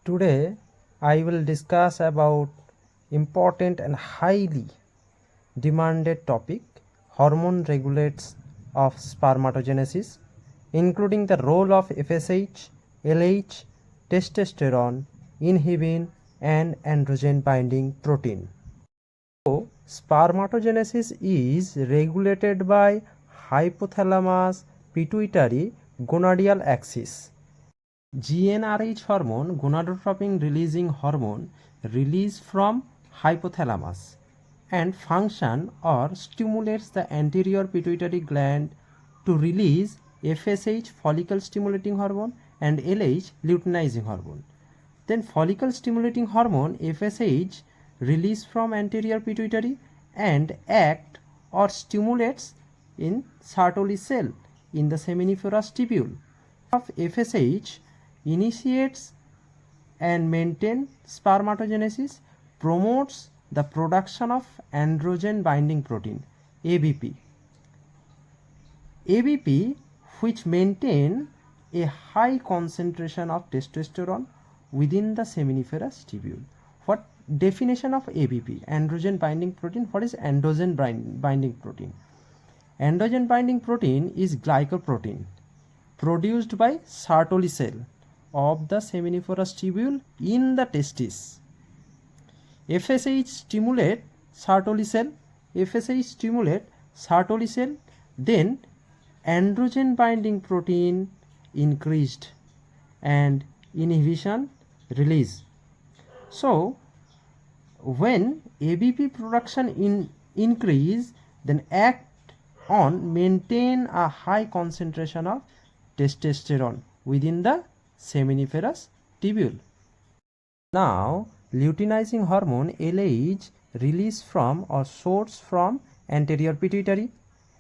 Today I will discuss about important and highly demanded topic, hormone regulates of spermatogenesis, including the role of FSH, LH, testosterone, inhibin and androgen binding protein. So spermatogenesis is regulated by hypothalamus pituitary gonadal axis. GnRH hormone, gonadotropin releasing hormone, released from hypothalamus and function or stimulates the anterior pituitary gland to release FSH, follicle stimulating hormone, and LH, luteinizing hormone. Then follicle stimulating hormone FSH released from anterior pituitary and act or stimulates in Sertoli cell in the seminiferous tubule of FSH initiates and maintains spermatogenesis, promotes the production of androgen binding protein ABP. ABP, which maintain a high concentration of testosterone within the seminiferous tubule. What definition of ABP? Androgen binding protein. What is androgen binding protein? Androgen binding protein is glycoprotein produced by Sertoli cell of the seminiferous tubule in the testis. FSH stimulate Sertoli cell. FSH stimulate Sertoli cell. Then androgen binding protein increased and inhibition release. So when ABP production increase, then act on maintain a high concentration of testosterone within the seminiferous tubule. Now luteinizing hormone LH released from or source from anterior pituitary,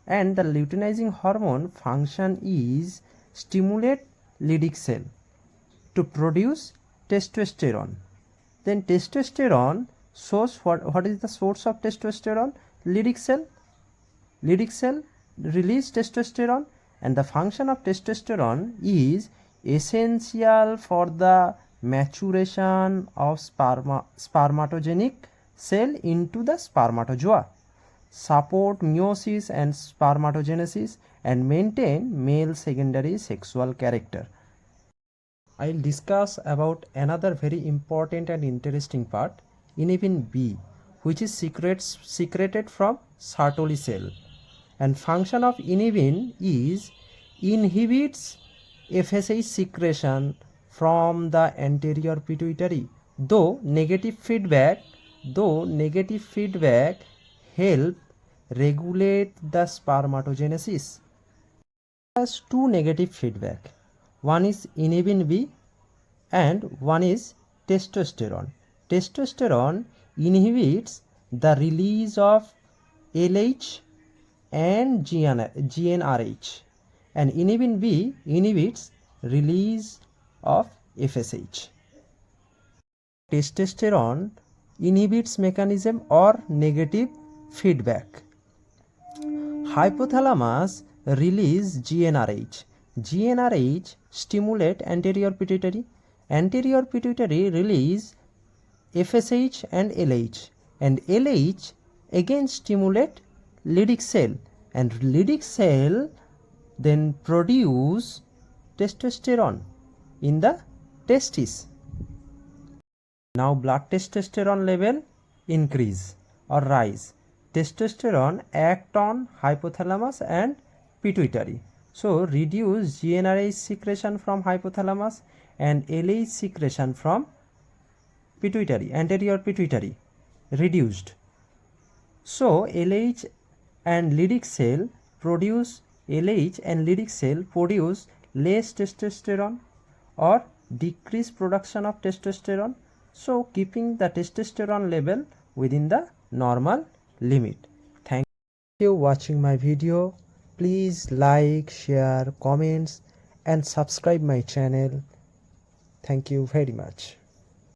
and the luteinizing hormone function is stimulate Leydig cell to produce testosterone. Then testosterone source, what is the source of testosterone? Leydig cell. Leydig cell release testosterone, and the function of testosterone is essential for the maturation of spermatogenic cell into the spermatozoa, support meiosis and spermatogenesis, and maintain male secondary sexual character. I will discuss about another very important and interesting part, inhibin B, which is secreted from Sertoli cell, and function of inhibin is inhibits FSH secretion from the anterior pituitary, though negative feedback help regulate the spermatogenesis. Has two negative feedback. One is inhibin B and one is testosterone. Testosterone inhibits the release of LH and GnRH, and inhibin B inhibits release of FSH. Testosterone inhibits mechanism or negative feedback. Hypothalamus release GnRH. GnRH stimulate anterior pituitary. Anterior pituitary release FSH and LH, and LH again stimulate Leydig cell, and Leydig cell then produce testosterone in the testis. Now blood testosterone level increase or rise. Testosterone act on hypothalamus and pituitary, so reduce GnRH secretion from hypothalamus and LH secretion from pituitary, anterior pituitary reduced. So LH and Leydig cell produce less testosterone or decrease production of testosterone, so keeping the testosterone level within the normal limit. Thank you for watching my video. Please like, share, comments and subscribe my channel. Thank you very much.